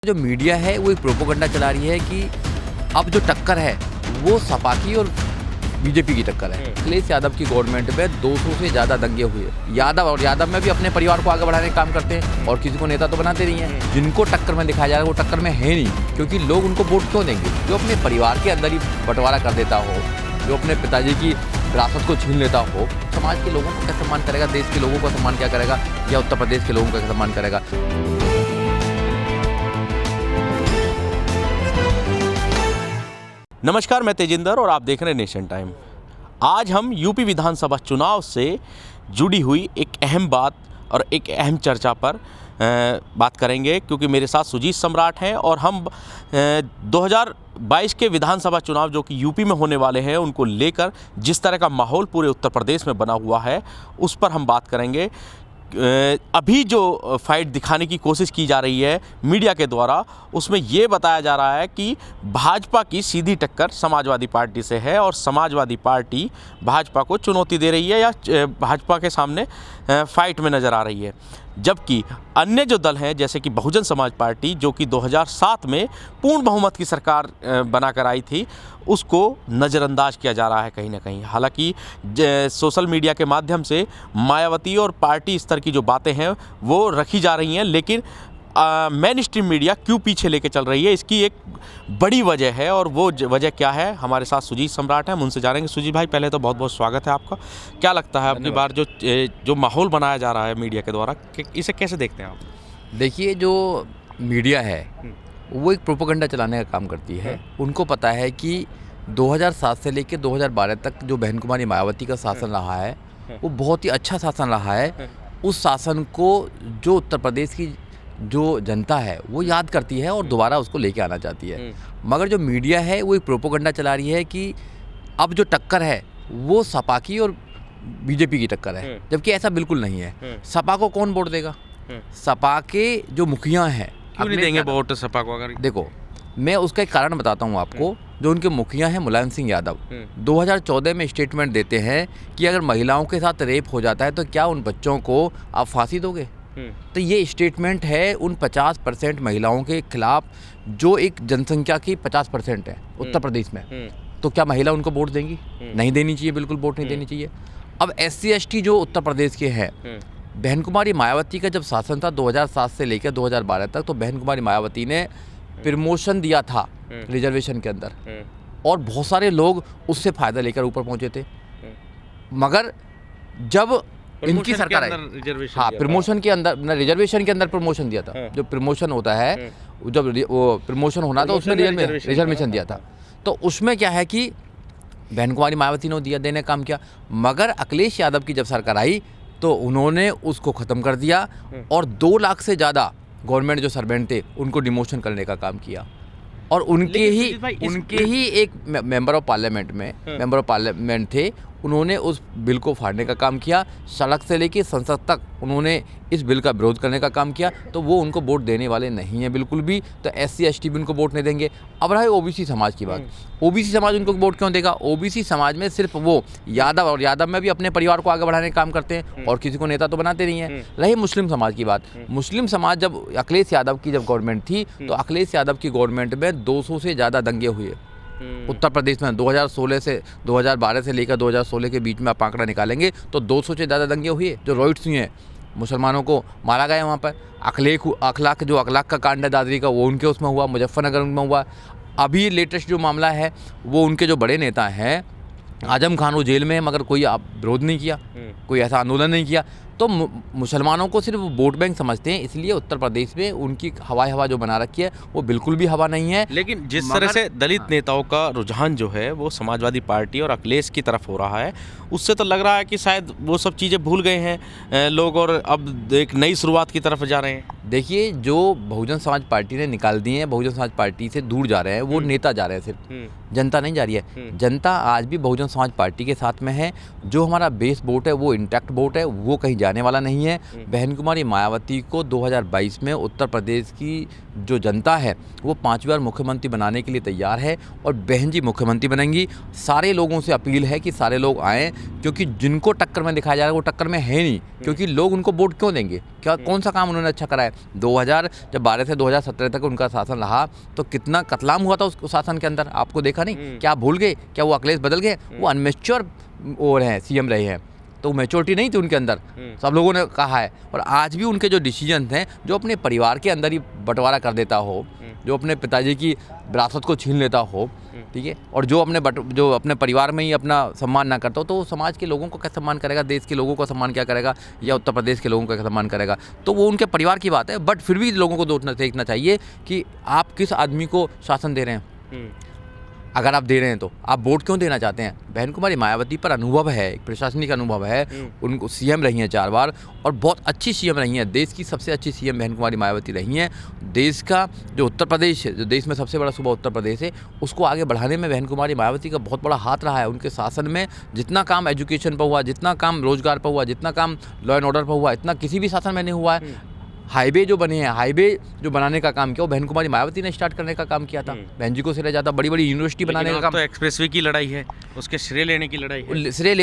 जो मीडिया है वो एक प्रोपोगंडा चला रही है कि अब जो टक्कर है वो सपा की और बीजेपी की टक्कर है। अखिलेश यादव की गवर्नमेंट में 200 से ज़्यादा दंगे हुए। यादव में भी अपने परिवार को आगे बढ़ाने का काम करते हैं और किसी को नेता तो बनाते नहीं हैं। जिनको टक्कर में दिखाया जा रहा है वो टक्कर में है नहीं, क्योंकि लोग उनको वोट क्यों देंगे? जो अपने परिवार के अंदर ही बंटवारा कर देता हो, जो अपने पिताजी की विरासत को छीन लेता हो, समाज के लोगों को क्या सम्मान करेगा? देश के लोगों का सम्मान क्या करेगा? या उत्तर प्रदेश के लोगों का क्या सम्मान करेगा? नमस्कार, मैं तेजिंदर और आप देख रहे हैं नेशन टाइम। आज हम यूपी विधानसभा चुनाव से जुड़ी हुई एक अहम बात और एक अहम चर्चा पर बात करेंगे, क्योंकि मेरे साथ सुजीत सम्राट हैं और हम 2022 के विधानसभा चुनाव जो कि यूपी में होने वाले हैं उनको लेकर जिस तरह का माहौल पूरे उत्तर प्रदेश में बना हुआ है उस पर हम बात करेंगे। अभी जो फाइट दिखाने की कोशिश की जा रही है मीडिया के द्वारा, उसमें ये बताया जा रहा है कि भाजपा की सीधी टक्कर समाजवादी पार्टी से है और समाजवादी पार्टी भाजपा को चुनौती दे रही है या भाजपा के सामने फाइट में नज़र आ रही है। जबकि अन्य जो दल हैं जैसे कि बहुजन समाज पार्टी, जो कि 2007 में पूर्ण बहुमत की सरकार बनाकर आई थी, उसको नज़रअंदाज किया जा रहा है कहीं ना कहीं। हालांकि सोशल मीडिया के माध्यम से मायावती और पार्टी स्तर की जो बातें हैं वो रखी जा रही हैं, लेकिन मेन स्ट्रीम मीडिया क्यों पीछे लेके चल रही है, इसकी एक बड़ी वजह है। और वो वजह क्या है, हमारे साथ सुजीत सम्राट हैं, हम उनसे जानेंगे। सुजीत भाई, पहले तो बहुत बहुत स्वागत है आपका। क्या लगता है अपनी बार जो माहौल बनाया जा रहा है मीडिया के द्वारा, इसे कैसे देखते हैं आप? देखिए, जो मीडिया है वो एक प्रोपोगंडा चलाने का काम करती है। उनको पता है कि 2007 से लेकर 2012 तक जो बहन कुमारी मायावती का शासन रहा है वो बहुत ही अच्छा शासन रहा है। उस शासन को जो उत्तर प्रदेश की जो जनता है वो याद करती है और दोबारा उसको लेके आना चाहती है। मगर जो मीडिया है वो एक प्रोपोगंडा चला रही है कि अब जो टक्कर है वो सपा की और बीजेपी की टक्कर है, जबकि ऐसा बिल्कुल नहीं है। सपा को कौन वोट देगा? सपा के जो मुखिया हैं क्यों नहीं देंगे वोट सपा को? अगर देखो, मैं उसका एक कारण बताता हूँ आपको। जो उनके मुखिया हैं मुलायम सिंह यादव, 2014 में स्टेटमेंट देते हैं कि अगर महिलाओं के साथ रेप हो जाता है तो क्या उन बच्चों को आप फांसी दोगे? तो ये स्टेटमेंट है उन 50% महिलाओं के खिलाफ, जो एक जनसंख्या की 50% है उत्तर प्रदेश में। तो क्या महिला उनको वोट देंगी? नहीं देनी चाहिए, बिल्कुल वोट नहीं देनी चाहिए। अब SC ST जो उत्तर प्रदेश के हैं, बहन कुमारी मायावती का जब शासन था 2007 से लेकर 2012 तक, तो बहन कुमारी मायावती ने प्रमोशन दिया था रिजर्वेशन के अंदर, और बहुत सारे लोग उससे फ़ायदा लेकर ऊपर पहुंचे थे। मगर जब इनकी सरकार आई, हाँ, प्रमोशन के अंदर, रिजर्वेशन के अंदर प्रमोशन दिया था। जो प्रमोशन होता है, जब वो प्रमोशन होना था उसमें रिजर्वेशन दिया था। तो उसमें क्या है कि बहन कुमारी मायावती ने देने का काम किया। मगर अखिलेश यादव की जब सरकार आई तो उन्होंने उसको ख़त्म कर दिया और 2 लाख से ज़्यादा गवर्नमेंट जो सर्वेंट थे उनको डिमोशन करने का काम किया। और उनके ही एक मेंबर ऑफ पार्लियामेंट थे, उन्होंने उस बिल को फाड़ने का काम किया। सड़क से लेकर संसद तक उन्होंने इस बिल का विरोध करने का काम किया। तो वो उनको वोट देने वाले नहीं हैं बिल्कुल भी। तो SC ST भी उनको वोट नहीं देंगे। अब रहा है OBC समाज की बात। OBC समाज उनको वोट क्यों देगा? OBC समाज में सिर्फ वो यादव में भी अपने परिवार को आगे बढ़ाने का काम करते हैं और किसी को नेता तो बनाते नहीं हैं। रही मुस्लिम समाज की बात, मुस्लिम समाज जब अखिलेश यादव की जब गवर्नमेंट थी तो अखिलेश यादव की गवर्नमेंट में 200 से ज़्यादा दंगे हुए उत्तर प्रदेश में। 2012 से लेकर 2016 के बीच में आप आंकड़ा निकालेंगे तो 200 से ज़्यादा दंगे हुए। जो रॉयट्स हुए हैं, मुसलमानों को मारा गया वहाँ पर। अखलाक का कांड है दादरी का, वो उनके उसमें हुआ, मुजफ्फरनगर में हुआ। अभी लेटेस्ट जो मामला है वो उनके जो बड़े नेता हैं आजम खान, वो जेल में है, मगर कोई विरोध नहीं किया, कोई ऐसा आंदोलन नहीं किया। तो मुसलमानों को सिर्फ वोट बैंक समझते हैं, इसलिए उत्तर प्रदेश में उनकी हवा जो बना रखी है वो बिल्कुल भी हवा नहीं है। लेकिन जिस तरह से दलित नेताओं का रुझान जो है वो समाजवादी पार्टी और अखिलेश की तरफ हो रहा है, उससे तो लग रहा है कि शायद वो सब चीज़ें भूल गए हैं लोग और अब एक नई शुरुआत की तरफ जा रहे हैं। देखिए, जो बहुजन समाज पार्टी ने निकाल दिए हैं, बहुजन समाज पार्टी से दूर जा रहे हैं, वो नेता जा रहे हैं, सिर्फ जनता नहीं जा रही है। जनता आज भी बहुजन समाज पार्टी के साथ में है। जो हमारा बेस वोट है वो इंटैक्ट वोट है, वो कहीं जा जाने वाला नहीं है। बहन कुमारी मायावती को 2022 में उत्तर प्रदेश की जो जनता है वो 5वीं बार मुख्यमंत्री बनाने के लिए तैयार है और बहन जी मुख्यमंत्री बनेंगी। सारे लोगों से अपील है कि सारे लोग आएँ, क्योंकि जिनको टक्कर में दिखाया जा रहा है वो टक्कर में है नहीं, क्योंकि लोग उनको वोट क्यों देंगे? क्या कौन सा काम उन्होंने अच्छा करा है? 2012 से 2017 तक उनका शासन रहा तो कितना कत्लाम हुआ था उस शासन के अंदर, आपको देखा नहीं? क्या भूल गए? क्या वो अखिलेश बदल गए? वो अनमेच्योर और हैं, सीएम रहे हैं, तो मैच्योरिटी नहीं थी उनके अंदर, सब लोगों ने कहा है। और आज भी उनके जो डिसीजन हैं, जो अपने परिवार के अंदर ही बंटवारा कर देता हो, जो अपने पिताजी की विरासत को छीन लेता हो, ठीक है, और जो अपने परिवार में ही अपना सम्मान ना करता हो, तो वो समाज के लोगों को क्या सम्मान करेगा? देश के लोगों का सम्मान क्या करेगा? या उत्तर प्रदेश के लोगों का क्या सम्मान करेगा? तो वो उनके परिवार की बात है, बट फिर भी लोगों को देखना चाहिए कि आप किस आदमी को शासन दे रहे हैं। अगर आप दे रहे हैं तो आप वोट क्यों देना चाहते हैं? बहन कुमारी मायावती पर अनुभव है, एक प्रशासनिक अनुभव है, उनको सीएम रही हैं 4 बार और बहुत अच्छी सीएम रही हैं। देश की सबसे अच्छी सीएम बहन कुमारी मायावती रही हैं। देश का जो उत्तर प्रदेश है, जो देश में सबसे बड़ा सूबा उत्तर प्रदेश है, उसको आगे बढ़ाने में बहन कुमारी मायावती का बहुत बड़ा हाथ रहा है। उनके शासन में जितना काम एजुकेशन पर हुआ, जितना काम रोजगार पर हुआ, जितना काम लॉ एंड ऑर्डर पर हुआ, इतना किसी भी शासन में नहीं हुआ है। हाईवे जो बने हैं, हाईवे जो बनाने का काम किया वो बहन कुमारी मायावती ने स्टार्ट करने का काम किया था। बहन जी को श्रेय जाता, बड़ी बड़ी यूनिवर्सिटी बनाने का काम। तो एक्सप्रेसवे की लड़ाई है, उसके श्रेय लेने की लड़ाई है। श्रेय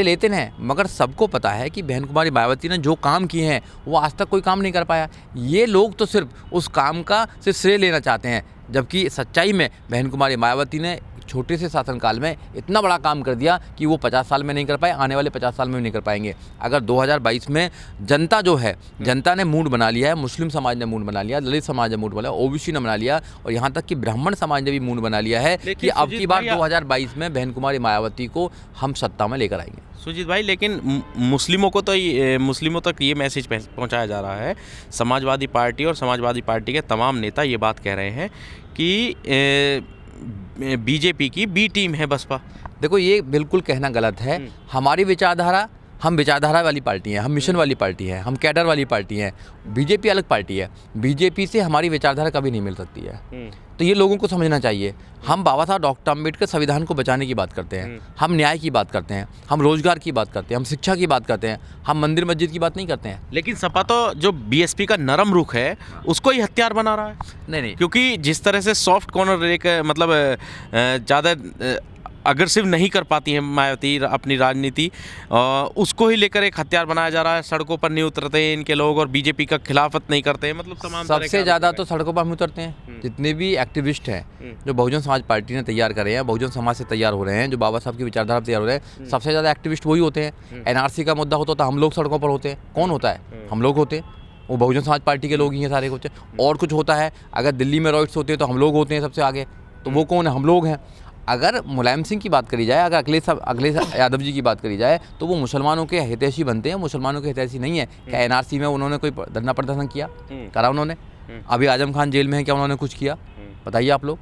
लेते हैं, मगर सबको पता है कि बहन कुमारी मायावती ने जो काम किए हैं वो आज तक कोई काम नहीं कर पाया। ये लोग तो सिर्फ उस काम का सिर्फ श्रेय लेना चाहते हैं, जबकि सच्चाई में बहन कुमारी मायावती ने छोटे से शासनकाल में इतना बड़ा काम कर दिया कि वो 50 साल में नहीं कर पाए, आने वाले 50 साल में भी नहीं कर पाएंगे। अगर 2022 में जनता जो है, जनता ने मूड बना लिया है, मुस्लिम समाज ने मूड बना लिया, दलित समाज ने मूड बना लिया, ओबीसी ने बना लिया और यहाँ तक कि ब्राह्मण समाज ने भी मूड बना लिया है कि अब की बार 2022 में बहन कुमारी मायावती को हम सत्ता में लेकर आएंगे। सुजीत भाई, लेकिन मुस्लिमों तक ये मैसेज पहुंचाया जा रहा है, समाजवादी पार्टी और समाजवादी पार्टी के तमाम नेता ये बात कह रहे हैं कि बीजेपी की बी टीम है बसपा। देखो, ये बिल्कुल कहना गलत है। हमारी विचारधारा, हम विचारधारा वाली पार्टी हैं, हम मिशन वाली पार्टी हैं, हम कैडर वाली पार्टी हैं। बीजेपी अलग पार्टी है, बीजेपी से हमारी विचारधारा कभी नहीं मिल सकती है। तो ये लोगों को समझना चाहिए। हम बाबा साहब डॉक्टर अम्बेडकर संविधान को बचाने की बात करते हैं, हम न्याय की बात करते हैं, हम रोजगार की बात करते हैं, हम शिक्षा की बात करते हैं, हम मंदिर मस्जिद की बात नहीं करते हैं। लेकिन सपा तो जो बीएसपी का नरम रुख है उसको ही हथियार बना रहा है। नहीं, क्योंकि जिस तरह से सॉफ्ट कॉर्नर लेकर, मतलब ज़्यादा अग्रेसिव नहीं कर पाती है मायावती अपनी राजनीति, उसको ही लेकर एक हथियार बनाया जा रहा है। सड़कों पर नहीं उतरते हैं इनके लोग और बीजेपी का खिलाफत नहीं करते हैं, मतलब तमाम सबसे ज़्यादा तो सड़कों पर हम उतरते हैं। जितने भी एक्टिविस्ट हैं जो बहुजन समाज पार्टी ने तैयार करे हैं, बहुजन समाज से तैयार हो रहे हैं, जो बाबा साहब की विचारधारा तैयार हो रहे हैं, सबसे ज़्यादा एक्टिविस्ट वही होते हैं। एनआरसी का मुद्दा होता तो हम लोग सड़कों पर होते हैं। कौन होता है? हम लोग होते हैं, वो बहुजन समाज पार्टी के लोग ही हैं सारे कुछ। और कुछ होता है, अगर दिल्ली में रॉयट्स होते हैं तो हम लोग होते हैं सबसे आगे, तो वो कौन है? हम लोग हैं। अगर मुलायम सिंह की बात करी जाए, अगर अखिलेश यादव जी की बात करी जाए, तो वो मुसलमानों के हितैषी बनते हैं, मुसलमानों के हितैषी नहीं है। क्या एनआरसी में उन्होंने कोई धरना प्रदर्शन किया? करा उन्होंने? अभी आजम खान जेल में है, क्या उन्होंने कुछ किया? बताइए आप लोग।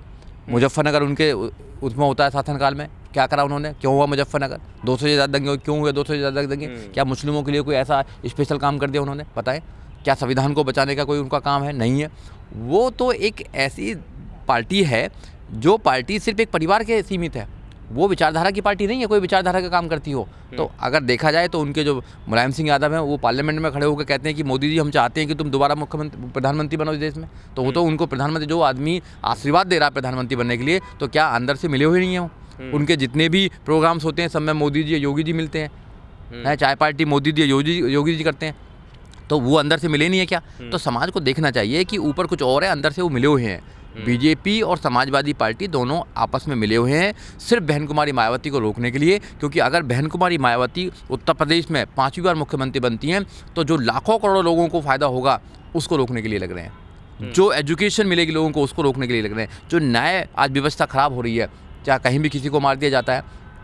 मुजफ्फरनगर उनके उसमें होता है शासनकाल में, क्या करा उन्होंने? क्यों हुआ मुजफ्फरनगर? 200 से ज़्यादा दंगे क्यों हुए? 200 से ज़्यादा दंगे क्या मुस्लिमों के लिए कोई ऐसा स्पेशल काम कर दिया उन्होंने? बताएं, क्या संविधान को बचाने का कोई उनका काम है? नहीं है। वो तो एक ऐसी पार्टी है जो पार्टी सिर्फ एक परिवार के सीमित है, वो विचारधारा की पार्टी नहीं है, कोई विचारधारा का काम करती हो। तो अगर देखा जाए तो उनके जो मुलायम सिंह यादव हैं, वो पार्लियामेंट में खड़े होकर कहते हैं कि मोदी जी हम चाहते हैं कि तुम दोबारा प्रधानमंत्री बनो इस देश में। तो वो तो उनको प्रधानमंत्री, जो आदमी आशीर्वाद दे रहा है प्रधानमंत्री बनने के लिए, तो क्या अंदर से मिले हुए नहीं हैं? उनके जितने भी प्रोग्राम्स होते हैं सब में मोदी जी, योगी जी मिलते हैं। चाय पार्टी मोदी जी, योगी जी करते हैं, तो वो अंदर से मिले नहीं है क्या? तो समाज को देखना चाहिए कि ऊपर कुछ और है, अंदर से वो मिले हुए हैं। बीजेपी और समाजवादी पार्टी दोनों आपस में मिले हुए हैं सिर्फ बहन कुमारी मायावती को रोकने के लिए, क्योंकि अगर बहन कुमारी मायावती उत्तर प्रदेश में 5वीं बार मुख्यमंत्री बनती हैं तो जो लाखों करोड़ों लोगों को फ़ायदा होगा उसको रोकने के लिए लग रहे हैं। जो एजुकेशन मिलेगी लोगों को उसको रोकने के लिए लग रहे हैं। जो न्याय आज व्यवस्था ख़राब हो रही है, चाहे कहीं भी किसी को मार दिया जाता है,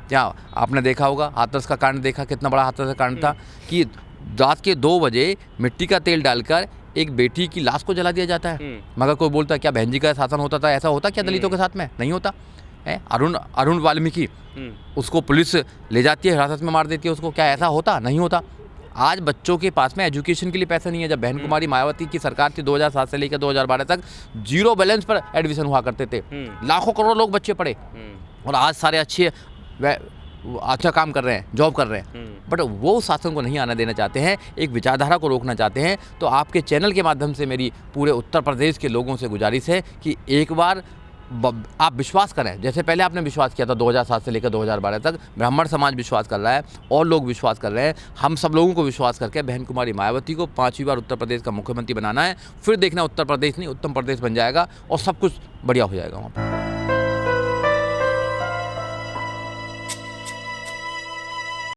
क्या आपने देखा होगा हाथरस का कांड देखा, कितना बड़ा हाथरस का कांड था कि रात के 2 बजे मिट्टी का तेल डालकर एक बेटी की लाश को जला दिया जाता है। मगर कोई बोलता है क्या बहन जी का शासन होता था? ऐसा होता क्या दलितों के साथ में? नहीं होता है। अरुण वाल्मीकि, उसको पुलिस ले जाती है, हिरासत में मार देती है उसको, क्या ऐसा होता? नहीं होता। आज बच्चों के पास में एजुकेशन के लिए पैसा नहीं है। जब बहन कुमारी मायावती की सरकार थी 2007 से लेकर 2012 तक 0 बैलेंस पर एडमिशन हुआ करते थे, लाखों करोड़ लोग बच्चे पढ़े, और आज सारे अच्छे अच्छा काम कर रहे हैं, जॉब कर रहे हैं, बट वो उस शासन को नहीं आने देना चाहते हैं, एक विचारधारा को रोकना चाहते हैं। तो आपके चैनल के माध्यम से मेरी पूरे उत्तर प्रदेश के लोगों से गुजारिश है कि एक बार आप विश्वास करें, जैसे पहले आपने विश्वास किया था 2007 से लेकर 2012 तक, ब्राह्मण समाज विश्वास कर रहा है और लोग विश्वास कर रहे हैं। हम सब लोगों को विश्वास करके बहन कुमारी मायावती को 5वीं बार उत्तर प्रदेश का मुख्यमंत्री बनाना है। फिर देखना उत्तर प्रदेश नहीं उत्तम प्रदेश बन जाएगा और सब कुछ बढ़िया हो जाएगा वहाँ पर।